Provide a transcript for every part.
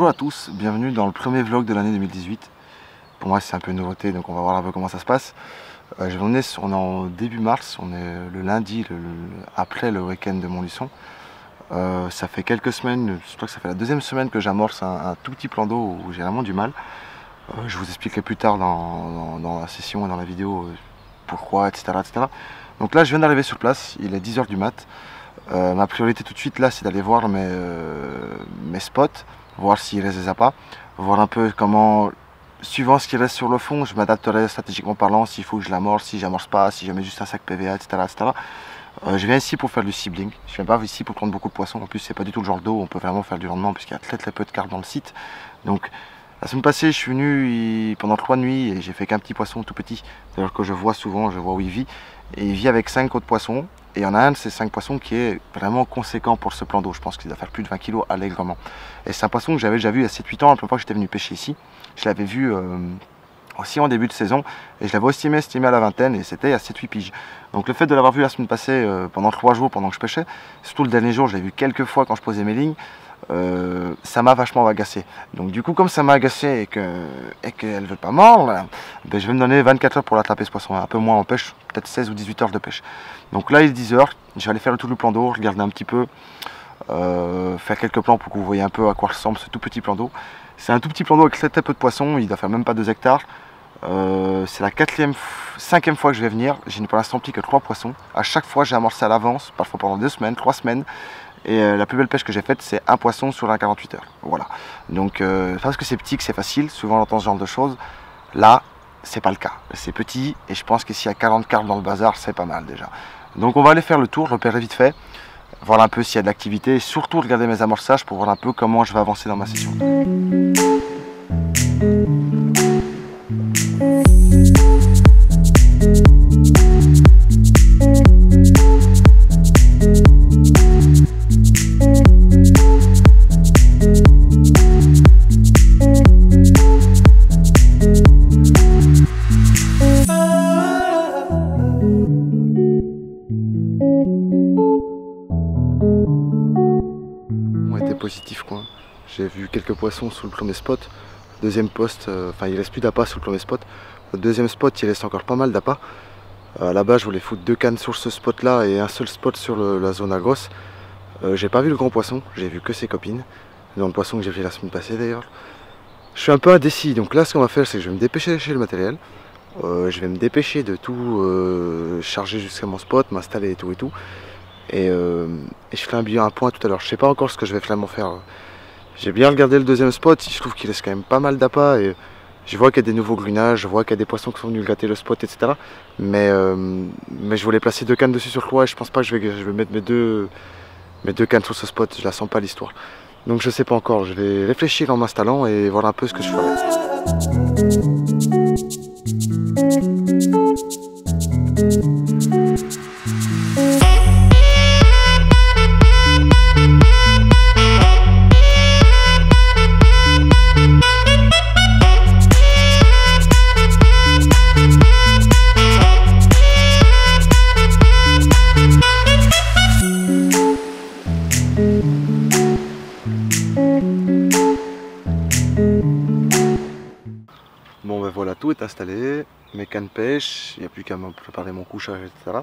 Bonjour à tous, bienvenue dans le premier vlog de l'année 2018. Pour moi c'est un peu une nouveauté, donc on va voir un peu comment ça se passe. On est en début mars, on est le lundi après le week-end de Montluçon. Ça fait quelques semaines, je crois que ça fait la deuxième semaine que j'amorce un tout petit plan d'eau où j'ai vraiment du mal. Je vous expliquerai plus tard dans la session et dans la vidéo pourquoi, etc., etc. Donc là je viens d'arriver sur place, il est 10 h du mat. Ma priorité tout de suite là c'est d'aller voir mes spots, voir s'il reste des appâts, voir un peu comment, suivant ce qui reste sur le fond, je m'adapterai stratégiquement parlant, s'il faut que je l'amorce, si j'amorce pas, si je mets juste un sac PVA, etc., etc. Je viens ici pour faire du sibling, je viens pas ici pour prendre beaucoup de poissons, en plus c'est pas du tout le genre d'eau où on peut vraiment faire du rendement puisqu'il y a très peu de carpes dans le site. Donc la semaine passée je suis venu pendant 3 nuits et j'ai fait qu'un petit poisson tout petit, d'ailleurs que je vois souvent, je vois où il vit, et il vit avec 5 autres poissons. Et il y en a un de ces 5 poissons qui est vraiment conséquent pour ce plan d'eau. Je pense qu'il doit faire plus de 20 kg allègrement. Et c'est un poisson que j'avais déjà vu il y a 7-8 ans, la première fois que j'étais venu pêcher ici. Je l'avais vu aussi en début de saison. Et je l'avais aussi estimé à la vingtaine et c'était à 7-8 piges. Donc le fait de l'avoir vu la semaine passée pendant 3 jours pendant que je pêchais, surtout le dernier jour, je l'ai vu quelques fois quand je posais mes lignes. Ça m'a vachement agacé. Donc du coup comme ça m'a agacé et qu'elle ne veut pas mordre, ben, je vais me donner 24 heures pour l'attraper ce poisson, un peu moins en pêche, peut-être 16 ou 18 heures de pêche. Donc là il est 10 h, je vais aller faire le tour du plan d'eau, regarder un petit peu, faire quelques plans pour que vous voyez un peu à quoi ressemble ce tout petit plan d'eau. C'est un tout petit plan d'eau avec très peu de poissons, il doit faire même pas 2 hectares. C'est la 5e fois que je vais venir, j'ai pour l'instant pris que 3 poissons. À chaque fois j'ai amorcé à l'avance, parfois pendant 2 semaines, 3 semaines. Et la plus belle pêche que j'ai faite, c'est un poisson sur un 48 heures. Voilà. Donc, parce que c'est petit, que c'est facile, souvent on entend ce genre de choses. Là, c'est pas le cas. C'est petit, et je pense que s'il y a 40 carpes dans le bazar, c'est pas mal déjà. Donc, on va aller faire le tour, repérer vite fait, voir un peu s'il y a de l'activité, et surtout regarder mes amorçages pour voir un peu comment je vais avancer dans ma session. Positif quoi. J'ai vu quelques poissons sous le premier spot. Deuxième poste, enfin il reste plus d'appâts sur le premier spot. Le deuxième spot il reste encore pas mal d'appâts. Là-bas je voulais foutre 2 cannes sur ce spot là et un seul spot sur la zone à grosse. J'ai pas vu le grand poisson, j'ai vu que ses copines. Dans le poisson que j'ai fait la semaine passée d'ailleurs. Je suis un peu indécis, donc là ce qu'on va faire c'est que je vais me dépêcher d'acheter le matériel. Je vais me dépêcher de tout charger jusqu'à mon spot, m'installer et tout. Et je ferai un point tout à l'heure. Je sais pas encore ce que je vais vraiment faire. J'ai bien regardé le deuxième spot, je trouve qu'il reste quand même pas mal d'appâts. Et je vois qu'il y a des nouveaux grunages, je vois qu'il y a des poissons qui sont venus gratter le spot, etc. Mais je voulais placer 2 cannes dessus sur le toit et je pense pas que je vais mettre mes deux cannes sur ce spot. Je la sens pas l'histoire. Donc je sais pas encore. Je vais réfléchir en m'installant et voir un peu ce que je ferai. Bon ben voilà, tout est installé, mes cannes pêche, il n'y a plus qu'à me préparer mon couchage, etc.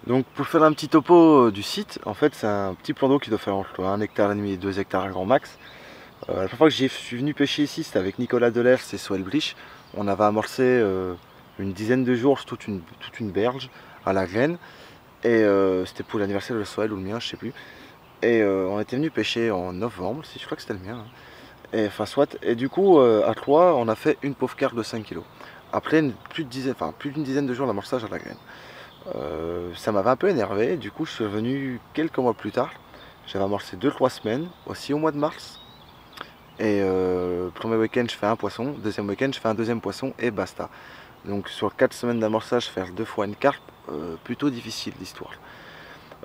Donc pour faire un petit topo du site, en fait c'est un petit plan d'eau qui doit faire entre 1,5 hectare et 2 hectares à grand max. La première fois que je suis venu pêcher ici, c'était avec Nicolas Delers et Soel Brich. On avait amorcé une dizaine de jours toute une berge à la graine. Et c'était pour l'anniversaire de Soel ou le mien, je sais plus. Et on était venu pêcher en novembre, si je crois que c'était le mien. Hein. Et, enfin soit, et du coup à 3 on a fait une pauvre carpe de 5 kg. Après plus d'une dizaine de jours d'amorçage à la graine. Ça m'avait un peu énervé, du coup je suis revenu quelques mois plus tard. J'avais amorcé 2-3 semaines, aussi au mois de mars. Et premier week-end je fais un poisson, deuxième week-end je fais un deuxième poisson et basta. Donc sur 4 semaines d'amorçage, faire 2 fois une carpe, plutôt difficile l'histoire.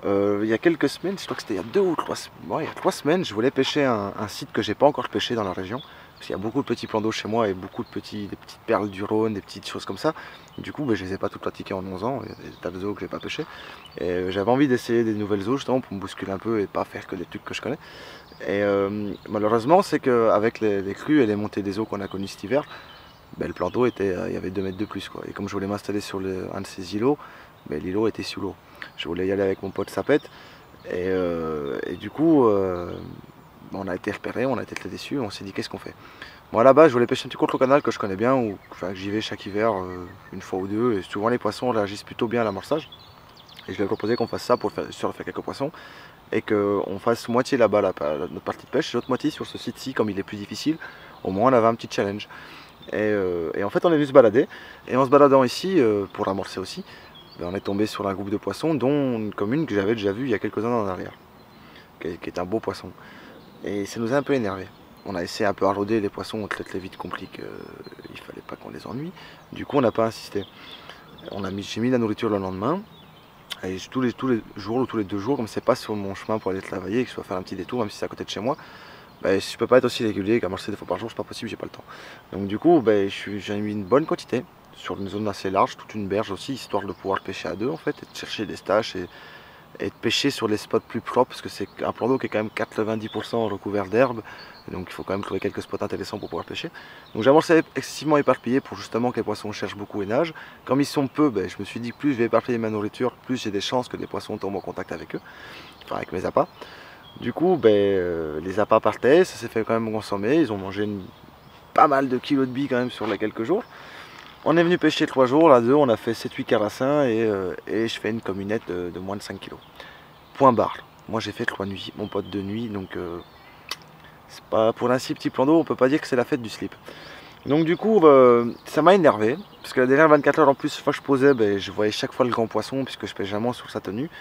Il y a quelques semaines, je crois que c'était il y a 2 ou 3 semaines, il y a 3 semaines, je voulais pêcher un site que j'ai pas encore pêché dans la région, parce qu'il y a beaucoup de petits plans d'eau chez moi et beaucoup de des petites perles du Rhône, des petites choses comme ça. Du coup, je les ai pas toutes pratiquées en 11 ans, il y a des tas de zoos que j'ai pas pêché. Et j'avais envie d'essayer des nouvelles zoos justement pour me bousculer un peu et pas faire que des trucs que je connais. Et malheureusement, c'est qu'avec les crues et les montées des eaux qu'on a connues cet hiver, le plan d'eau était, il y avait 2 mètres de plus, quoi. Et comme je voulais m'installer sur un de ces îlots, l'îlot était sous l'eau. Je voulais y aller avec mon pote Sapette. Et du coup, on a été repérés, on a été très déçus, on s'est dit qu'est-ce qu'on fait. Moi là-bas, je voulais pêcher un petit contre le canal que je connais bien, que j'y vais chaque hiver, une fois ou deux, et souvent les poissons réagissent plutôt bien à l'amorçage. Et je lui ai proposé qu'on fasse ça pour faire quelques poissons, et qu'on fasse moitié là-bas notre partie de pêche, et l'autre moitié sur ce site-ci, comme il est plus difficile, au moins on avait un petit challenge. Et en fait on est venu se balader, et en se baladant ici, pour amorcer aussi, on est tombé sur un groupe de poissons, dont une commune que j'avais déjà vue il y a quelques années en arrière, qui est un beau poisson. Et ça nous a un peu énervé. On a essayé un peu à rôder les poissons, on très vite compris qu'il ne fallait pas qu'on les ennuie. Du coup on n'a pas insisté. J'ai mis la nourriture le lendemain, et tous les jours ou tous les 2 jours, comme c'est pas sur mon chemin pour aller travailler et que je dois faire un petit détour, même si c'est à côté de chez moi, je peux pas être aussi régulier qu'à marcher 2 fois par jour, c'est pas possible, j'ai pas le temps. Donc du coup j'ai mis une bonne quantité sur une zone assez large, toute une berge aussi, histoire de pouvoir pêcher à deux en fait, et de chercher des staches et de pêcher sur les spots plus propres, parce que c'est un plan d'eau qui est quand même 90% recouvert d'herbe, donc il faut quand même trouver quelques spots intéressants pour pouvoir pêcher. Donc j'ai amorcé excessivement éparpillé pour justement que les poissons cherchent beaucoup et nagent. Comme ils sont peu, je me suis dit que plus je vais éparpiller ma nourriture, plus j'ai des chances que les poissons tombent en contact avec eux, enfin avec mes appâts. Du coup les appâts partaient, ça s'est fait quand même consommer, ils ont mangé pas mal de kilos de billes quand même sur les quelques jours. On est venu pêcher 3 jours, là 2, on a fait 7-8 carassins et je fais une communette de moins de 5 kg. Point barre. Moi j'ai fait 3 nuits, mon pote 2 nuits, donc c'est pas pour un si petit plan d'eau, on peut pas dire que c'est la fête du slip. Donc du coup ça m'a énervé, parce que la dernière 24 heures en plus, chaque fois que je posais, je voyais chaque fois le grand poisson, puisque je pêche jamais sur sa tenue.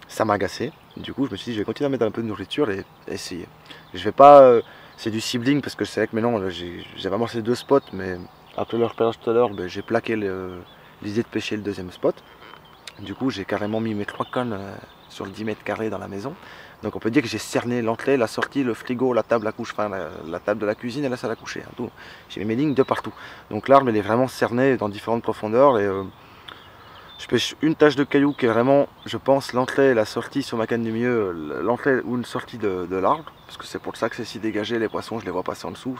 Ça m'a agacé. Du coup je me suis dit je vais continuer à mettre un peu de nourriture et essayer. Je vais pas, c'est du sibling parce que c'est vrai que maintenant j'avais amorcé 2 spots, mais après le repérage tout à l'heure, j'ai plaqué l'idée de pêcher le 2e spot. Du coup, j'ai carrément mis mes 3 cannes sur le 10 mètres carrés dans la maison. Donc on peut dire que j'ai cerné l'entrée, la sortie, le frigo, la table à couche, enfin la table de la cuisine et la salle à coucher. Hein, j'ai mis mes lignes de partout. Donc l'arbre, elle est vraiment cernée dans différentes profondeurs. Et je pêche une tache de caillou qui est vraiment, je pense, l'entrée et la sortie sur ma canne du milieu, l'entrée ou une sortie de l'arbre. Parce que c'est pour ça que c'est si dégagé, les poissons, je les vois passer en dessous.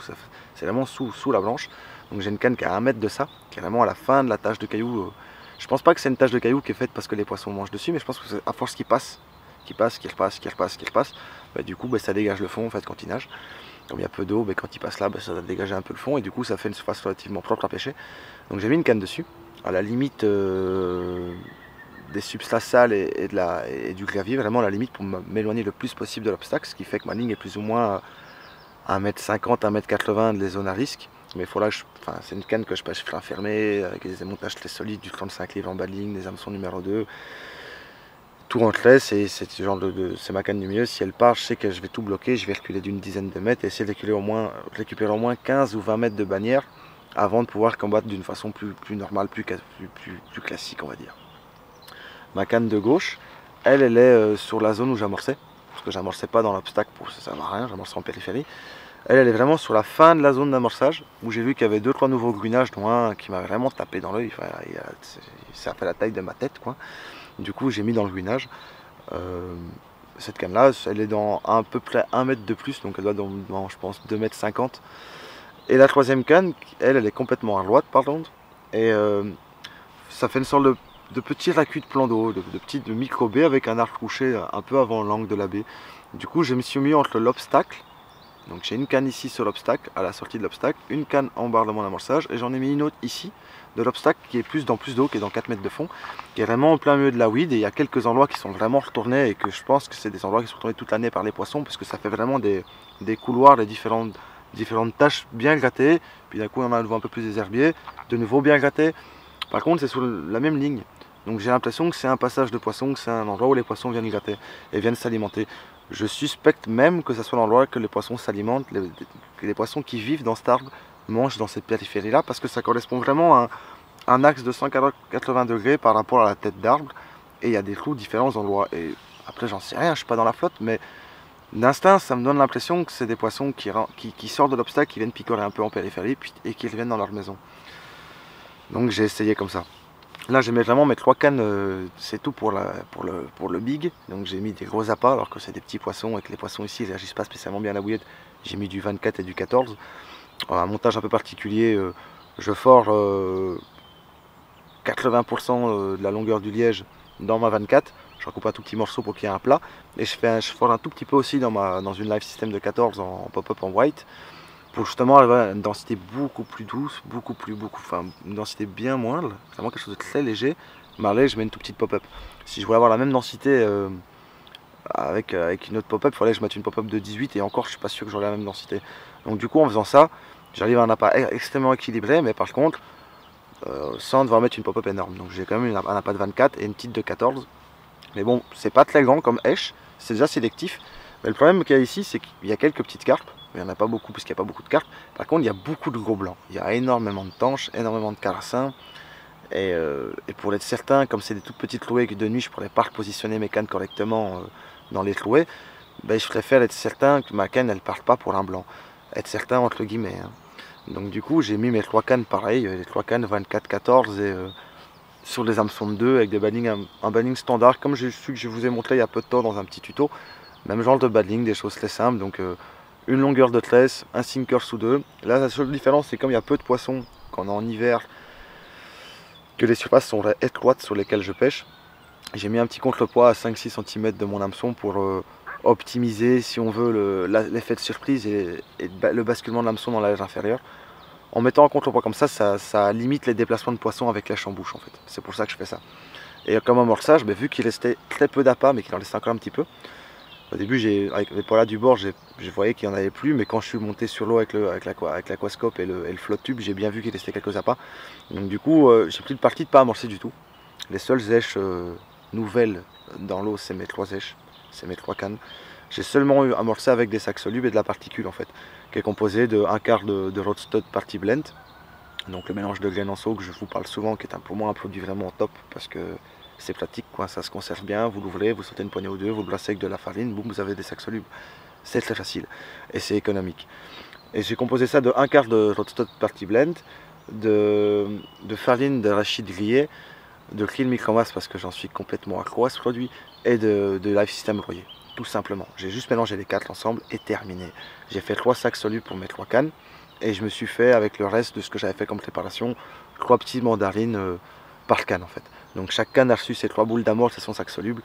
C'est vraiment sous la blanche. Donc j'ai une canne qui a 1 mètre de ça, qui est vraiment à la fin de la tache de caillou. Je pense pas que c'est une tache de caillou qui est faite parce que les poissons mangent dessus, mais je pense que c'est à force qu'ils passent, qui repasse, du coup ça dégage le fond en fait quand ils nagent. Comme il y a peu d'eau, quand ils passent là, ça va dégager un peu le fond et du coup ça fait une surface relativement propre à pêcher. Donc j'ai mis une canne dessus, à la limite des substrats sales et du gravier, vraiment à la limite pour m'éloigner le plus possible de l'obstacle, ce qui fait que ma ligne est plus ou moins à 1,50 m, 1,80 m des zones à risque. Mais c'est une canne que je pêche frein fermé, avec des montages très solides, du 35 livres en bas de ligne, des hameçons numéro 2. Tout rentrait, c'est ma canne du milieu. Si elle part, je sais que je vais tout bloquer, je vais reculer d'une dizaine de mètres et essayer de récupérer au moins 15 ou 20 mètres de bannière avant de pouvoir combattre d'une façon plus normale, plus classique, on va dire. Ma canne de gauche, elle est sur la zone où j'amorçais, parce que j'amorçais pas dans l'obstacle, ça ne sert à rien, j'amorçais en périphérie. Elle est vraiment sur la fin de la zone d'amorçage, où j'ai vu qu'il y avait 2-3 nouveaux gruinages, dont un qui m'a vraiment tapé dans l'œil, ça a fait la taille de ma tête, quoi. Du coup j'ai mis dans le gruinage. Cette canne là, elle est dans à peu près 1 mètre de plus, donc elle doit dans je pense 2,50 m. Et la 3e canne, elle est complètement à droite par contre, et ça fait une sorte de petit racu de plan d'eau, de micro-baie avec un arc couché un peu avant l'angle de la baie. Du coup je me suis mis entre l'obstacle. Donc j'ai une canne ici sur l'obstacle, à la sortie de l'obstacle, une canne en barre de mon amorçage, et j'en ai mis une autre ici, de l'obstacle, qui est dans plus d'eau, qui est dans 4 mètres de fond, qui est vraiment au plein milieu de la weed, et il y a quelques endroits qui sont vraiment retournés, et que je pense que c'est des endroits qui sont retournés toute l'année par les poissons, parce que ça fait vraiment des couloirs, des différentes taches bien grattées, puis d'un coup on a à nouveau un peu plus des herbiers, de nouveau bien grattés. Par contre c'est sur la même ligne, donc j'ai l'impression que c'est un passage de poissons, que c'est un endroit où les poissons viennent gratter, et viennent s'alimenter. Je suspecte même que ce soit l'endroit que les poissons s'alimentent, que les poissons qui vivent dans cet arbre mangent dans cette périphérie-là, parce que ça correspond vraiment à un axe de 180 degrés par rapport à la tête d'arbre, et il y a des trous différents endroits. Et après, j'en sais rien, je suis pas dans la flotte, mais D'instinct, ça me donne l'impression que c'est des poissons qui sortent de l'obstacle, qui viennent picorer un peu en périphérie et qui reviennent dans leur maison. Donc j'ai essayé comme ça. Là j'ai mis vraiment mes 3 cannes, c'est tout pour le big. Donc j'ai mis des gros appâts alors que c'est des petits poissons et que les poissons ici ils réagissent pas spécialement bien à la bouillette. J'ai mis du 24 et du 14. Un montage un peu particulier, je fore 80% de la longueur du liège dans ma 24. Je recoupe un tout petit morceau pour qu'il y ait un plat. Et je fore un tout petit peu aussi dans une live system de 14 en pop-up en white. Pour justement avoir une densité beaucoup plus douce, enfin une densité bien moindre. Vraiment quelque chose de très léger. Mais là je mets une toute petite pop-up. Si je voulais avoir la même densité avec une autre pop-up, il fallait que je mette une pop-up de 18 et encore je suis pas sûr que j'aurais la même densité. Donc du coup en faisant ça, j'arrive à un appât extrêmement équilibré, mais par contre sans devoir mettre une pop-up énorme. Donc j'ai quand même un appât de 24 et une petite de 14. Mais bon, c'est pas très grand comme hèche, c'est déjà sélectif. Mais le problème qu'il y a ici, c'est qu'il y a quelques petites carpes. Il n'y en a pas beaucoup puisqu'il n'y a pas beaucoup de carpes. Par contre, il y a beaucoup de gros blancs. Il y a énormément de tanches, énormément de carassins. Et pour être certain, comme c'est des toutes petites clouées que de nuit, je ne pourrais pas repositionner mes cannes correctement dans les clouées, ben, je préfère être certain que ma canne, elle ne parte pas pour un blanc. Être certain entre guillemets. Hein. Donc du coup, j'ai mis mes 3 cannes pareil, les 3 cannes 24-14 et sur les hameçons de 2 avec des baddings, un badding standard comme je vous ai montré il y a peu de temps dans un petit tuto. Même genre de badding, des choses très simples, donc une longueur de tresse, un sinker sous 2. Là la seule différence c'est comme il y a peu de poissons quand on est en hiver, que les surfaces sont étroites sur lesquelles je pêche. J'ai mis un petit contrepoids à 5-6 cm de mon hameçon pour optimiser si on veut l'effet de surprise et le basculement de l'hameçon dans la lège inférieure. En mettant un contrepoids comme ça limite les déplacements de poissons avec lèche en bouche en fait. C'est pour ça que je fais ça. Et comme amorçage, vu qu'il restait très peu d'appât, mais qu'il en restait encore un petit peu, au début, avec les poids du bord, je voyais qu'il n'y en avait plus, mais quand je suis monté sur l'eau avec l'aquascope et le flotte tube, j'ai bien vu qu'il restait quelques appâts. Donc du coup, j'ai pris le parti de ne pas amorcer du tout. Les seules éches nouvelles dans l'eau, c'est mes 3 éches, c'est mes 3 cannes. J'ai seulement eu amorcé avec des sacs solubles et de la particule en fait, qui est composé de un quart de Rodstud Party Blend, donc le mélange de Glenanceau que je vous parle souvent, qui est pour moi un produit vraiment top parce que c'est pratique, quoi. Ça se conserve bien, vous l'ouvrez, vous sautez une poignée ou deux, vous le brassez avec de la farine, boum, vous avez des sacs solubles. C'est très facile et c'est économique. Et j'ai composé ça de un quart de Rodstud Party Blend, de farine d'arachide grillée, de krill micromasse parce que j'en suis complètement accro à ce produit, et de Life System broyé. Tout simplement, j'ai juste mélangé les 4 ensemble et terminé. J'ai fait 3 sacs solubles pour mes 3 cannes et je me suis fait avec le reste de ce que j'avais fait comme préparation 3 petites mandarines par canne en fait. Donc chaque canne a reçu ses 3 boules d'amorce et son sac soluble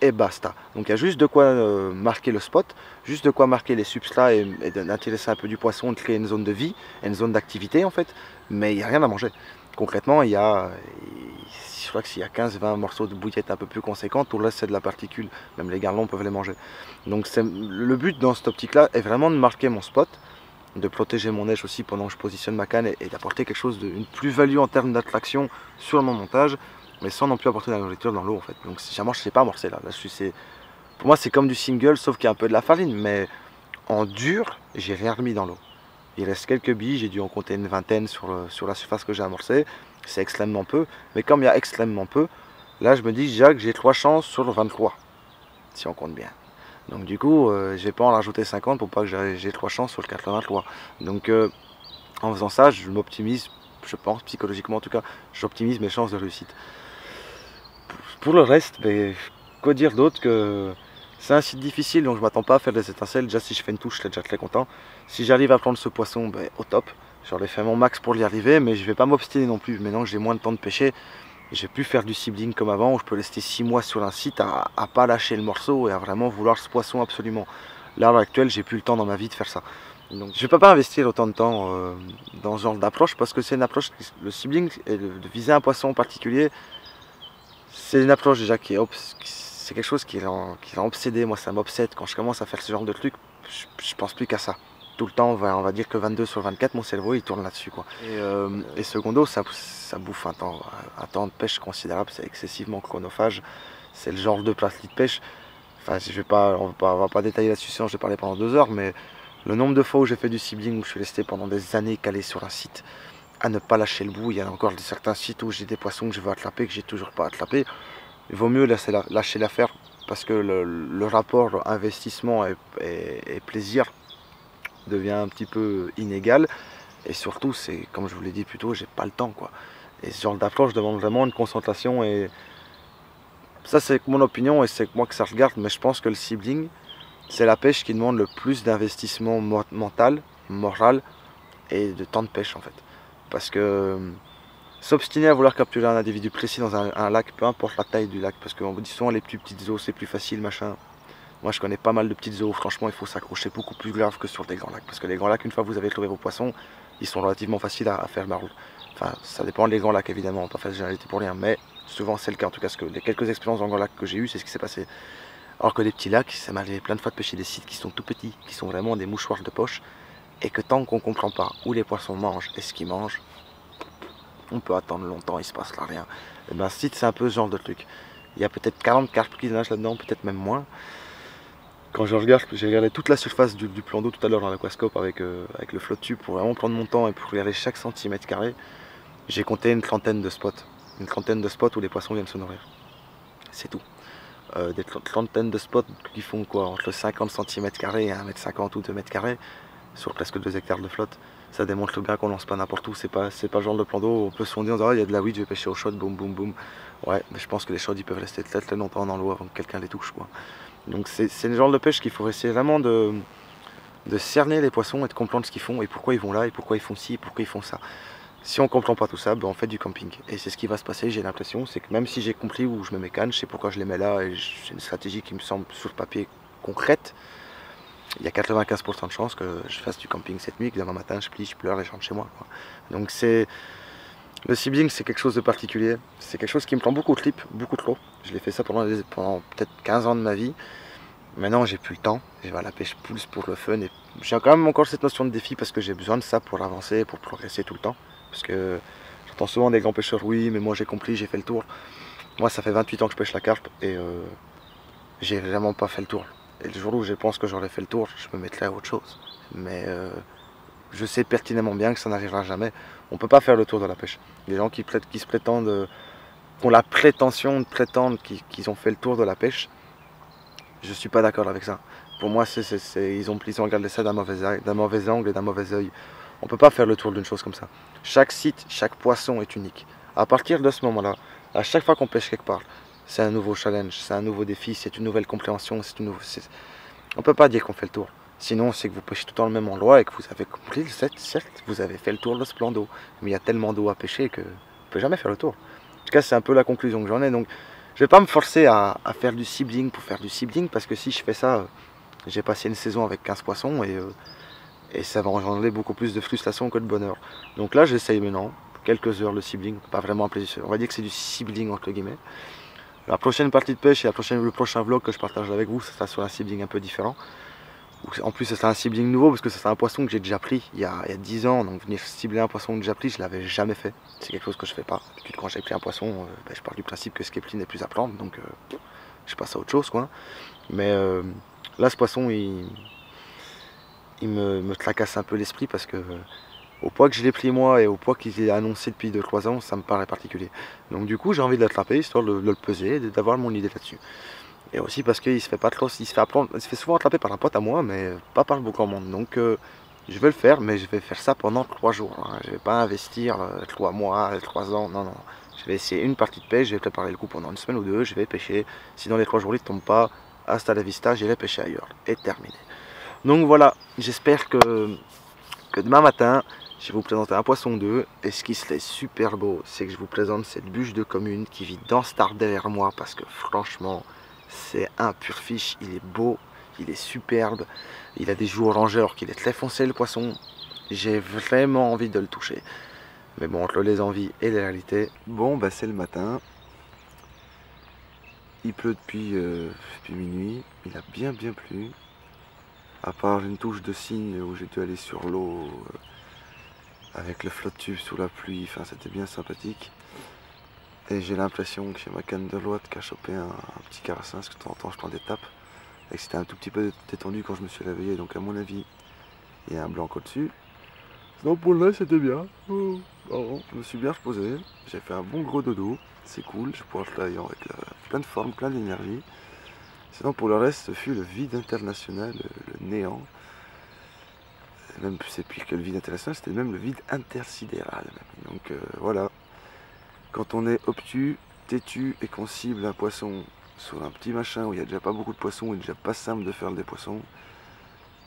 et basta. Donc il y a juste de quoi marquer le spot, juste de quoi marquer les substrats et d'intéresser un peu du poisson, de créer une zone de vie, une zone d'activité en fait, mais il n'y a rien à manger. Concrètement, je crois que s'il y a 15-20 morceaux de bouillette un peu plus conséquents, tout le reste c'est de la particule, même les garlons peuvent les manger. Donc le but dans cette optique là est vraiment de marquer mon spot, de protéger mon neige aussi pendant que je positionne ma canne et d'apporter quelque chose une plus-value en termes d'attraction sur mon montage, mais sans non plus apporter de la nourriture dans l'eau en fait. Donc si j'amorce, je ne sais pas amorcer là, pour moi c'est comme du single sauf qu'il y a un peu de la farine, mais en dur, j'ai rien remis dans l'eau. Il reste quelques billes, j'ai dû en compter une vingtaine sur la surface que j'ai amorcée. C'est extrêmement peu, mais comme il y a extrêmement peu, là je me dis déjà que j'ai 3 chances sur 23, si on compte bien. Donc du coup, je vais pas en rajouter 50 pour pas que j'ai 3 chances sur le 83. Donc en faisant ça, je m'optimise, je pense, psychologiquement en tout cas, j'optimise mes chances de réussite. Pour le reste, ben, quoi dire d'autre que c'est un site difficile, donc je m'attends pas à faire des étincelles. Déjà si je fais une touche, je serai déjà très content. Si j'arrive à prendre ce poisson, ben, au top. J'aurais fait mon max pour y arriver, mais je vais pas m'obstiner non plus. Maintenant que j'ai moins de temps de pêcher, je vais plus faire du sibling comme avant, où je peux rester 6 mois sur un site à pas lâcher le morceau et à vraiment vouloir ce poisson absolument. Là, à l'heure actuelle, j'ai plus le temps dans ma vie de faire ça. Donc je ne peux pas investir autant de temps dans ce genre d'approche parce que c'est une approche, le sibling et de viser un poisson en particulier, c'est une approche déjà c'est quelque chose qui l'a obsédé. Moi ça m'obsède quand je commence à faire ce genre de truc, je pense plus qu'à ça. Tout le temps, on va dire que 22 sur 24, mon cerveau il tourne là-dessus quoi. Et secondo, ça bouffe un temps de pêche considérable, c'est excessivement chronophage. C'est le genre de pratique de pêche. Enfin, on va pas détailler là-dessus, sinon je vais parler pendant 2 heures, mais le nombre de fois où j'ai fait du sibling, où je suis resté pendant des années calé sur un site, à ne pas lâcher le bout. Il y a encore certains sites où j'ai des poissons que je veux attraper, que j'ai toujours pas attrapé. Il vaut mieux lâcher l'affaire parce que le rapport investissement et plaisir devient un petit peu inégal. Et surtout, c'est comme je vous l'ai dit plus tôt, j'ai pas le temps quoi. Et ce genre d'approche demande vraiment une concentration. Et ça, c'est mon opinion et c'est moi que ça regarde. Mais je pense que le sibling, c'est la pêche qui demande le plus d'investissement mental, moral et de temps de pêche en fait. Parce que s'obstiner à vouloir capturer un individu précis dans un lac, peu importe la taille du lac, parce qu'on vous dit souvent les plus petites eaux c'est plus facile, machin. Moi je connais pas mal de petites eaux, franchement il faut s'accrocher beaucoup plus grave que sur des grands lacs. Parce que les grands lacs, une fois que vous avez trouvé vos poissons, ils sont relativement faciles à faire marron. Enfin, ça dépend des grands lacs évidemment, on va pas faire de généralité pour rien, mais souvent c'est le cas. En tout cas, les quelques expériences dans grands lacs que j'ai eues, c'est ce qui s'est passé. Alors que les petits lacs, ça m'est arrivé plein de fois de pêcher des sites qui sont tout petits, qui sont vraiment des mouchoirs de poche, et que tant qu'on ne comprend pas où les poissons mangent et ce qu'ils mangent, on peut attendre longtemps, il se passe là rien. Et ben, ce site, c'est un peu ce genre de truc. Il y a peut-être 40 carpes qui nagent là-dedans, peut-être même moins. Quand je regarde, j'ai regardé toute la surface du plan d'eau tout à l'heure dans l'aquascope avec le flot tube pour vraiment prendre mon temps et pour regarder chaque centimètre carré. J'ai compté une trentaine de spots. Une trentaine de spots où les poissons viennent se nourrir. C'est tout. Des trentaines de spots qui font quoi, entre 50 cm² et 1,50 m ou 2 m² sur presque 2 hectares de flotte. Ça démontre bien qu'on lance pas n'importe où, c'est pas le genre de plan d'eau, on peut se fonder en disant ah, il y a de la weed, je vais pêcher au shot, boum boum boum. Ouais, mais je pense que les shots ils peuvent rester très très longtemps dans l'eau avant que quelqu'un les touche quoi. Donc c'est le genre de pêche qu'il faut essayer vraiment de cerner les poissons et de comprendre ce qu'ils font et pourquoi ils vont là et pourquoi ils font ci et pourquoi ils font ça. Si on comprend pas tout ça, ben on fait du camping. Et c'est ce qui va se passer, j'ai l'impression, c'est que même si j'ai compris où je mets mes cannes, je sais pourquoi je les mets là, et j'ai une stratégie qui me semble sur le papier concrète, il y a 95% de chances que je fasse du camping cette nuit, que demain matin je plie, je pleure et je rentre chez moi, quoi. Donc le sibling, c'est quelque chose de particulier, c'est quelque chose qui me prend beaucoup de tripes, beaucoup trop. Je l'ai fait ça pendant peut-être 15 ans de ma vie. Maintenant j'ai plus le temps, je vais à la pêche plus pour le fun, et j'ai quand même encore cette notion de défi parce que j'ai besoin de ça pour avancer, pour progresser tout le temps. Parce que j'entends souvent des grands pêcheurs, oui mais moi j'ai compris, j'ai fait le tour. Moi ça fait 28 ans que je pêche la carpe et j'ai vraiment pas fait le tour. Et le jour où je pense que j'aurais fait le tour, je me mettrai à autre chose. Mais je sais pertinemment bien que ça n'arrivera jamais. On peut pas faire le tour de la pêche. Les gens qui se prétendent, qui ont la prétention de prétendre qu'ils ont fait le tour de la pêche, je suis pas d'accord avec ça. Pour moi, ils ont regardé ça d'un mauvais angle et d'un mauvais œil. On peut pas faire le tour d'une chose comme ça. Chaque site, chaque poisson est unique. À partir de ce moment-là, à chaque fois qu'on pêche quelque part, c'est un nouveau challenge, c'est un nouveau défi, c'est une nouvelle compréhension. On peut pas dire qu'on fait le tour. Sinon, c'est que vous pêchez tout le temps le même endroit et que vous avez compris, certes, vous avez fait le tour de ce plan d'eau. Mais il y a tellement d'eau à pêcher que vous ne pouvez jamais faire le tour. En tout cas, c'est un peu la conclusion que j'en ai. Donc, je vais pas me forcer à faire du sibling pour faire du sibling, parce que si je fais ça, j'ai passé une saison avec 15 poissons et ça va engendrer beaucoup plus de frustration que de bonheur. Donc là, j'essaye maintenant, quelques heures le sibling, pas vraiment un plaisir. On va dire que c'est du sibling entre guillemets. La prochaine partie de pêche et le prochain vlog que je partage avec vous, ça sera sur un sibling un peu différent. En plus, ce sera un sibling nouveau parce que ce sera un poisson que j'ai déjà pris il y a 10 ans. Donc venir cibler un poisson déjà pris, je l'avais jamais fait. C'est quelque chose que je fais pas. D'habitude, quand j'ai pris un poisson, je pars du principe que ce qui est pris n'est plus à prendre. Donc je passe à autre chose, quoi. Mais là, ce poisson, il me tracasse un peu l'esprit parce que au poids que je l'ai pris moi et au poids qu'il est annoncé depuis 2-3 ans, ça me paraît particulier. Donc du coup, j'ai envie de l'attraper histoire de le peser et d'avoir mon idée là-dessus. Et aussi parce qu'il se fait pas trop, il se fait souvent attraper par un pote à moi, mais pas par le beau grand monde. Donc je vais le faire, mais je vais faire ça pendant 3 jours. Hein. Je vais pas investir 3 mois, 3 ans, non, non. Je vais essayer une partie de pêche, je vais préparer le coup pendant une semaine ou deux, je vais pêcher. Si dans les 3 jours il ne tombe pas, hasta la vista, j'irai pêcher ailleurs. Et terminé. Donc voilà, j'espère que demain matin, je vais vous présenter un poisson d'œuf. Et ce qui serait super beau, c'est que je vous présente cette bûche de commune qui vit dans cet arbre derrière moi, parce que franchement, c'est un pur fiche, il est beau, il est superbe, il a des joues orangées alors qu'il est très foncé le poisson. J'ai vraiment envie de le toucher. Mais bon, entre les envies et les réalités. Bon, bah c'est le matin. Il pleut depuis minuit, il a bien plu. À part une touche de cygne où j'ai dû aller sur l'eau avec le flot tube sous la pluie, enfin c'était bien sympathique. Et j'ai l'impression que j'ai ma canne de l'ouate qui a chopé un petit carassin, parce que de temps en temps je prends des tapes. Et que c'était un tout petit peu détendu quand je me suis réveillé, donc à mon avis, il y a un blanc au-dessus. Sinon pour là c'était bien. Oh, je me suis bien reposé, j'ai fait un bon gros dodo, c'est cool, je pourrais travailler avec plein de formes, plein d'énergie. Sinon pour le reste, ce fut le vide international, le néant. Même c'est pire que le vide international, c'était même le vide intersidéral. Donc voilà, quand on est obtus, têtu et qu'on cible un poisson sur un petit machin où il n'y a déjà pas beaucoup de poissons, où il n'est déjà pas simple de faire des poissons,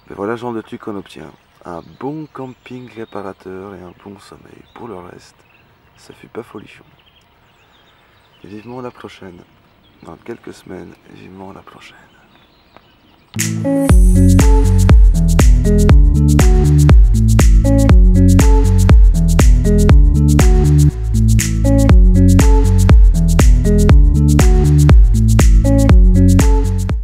ben voilà le genre de truc qu'on obtient. Un bon camping réparateur et un bon sommeil. Pour le reste, ça fut pas folichon. Et vivement la prochaine. Dans quelques semaines, vivement la prochaine.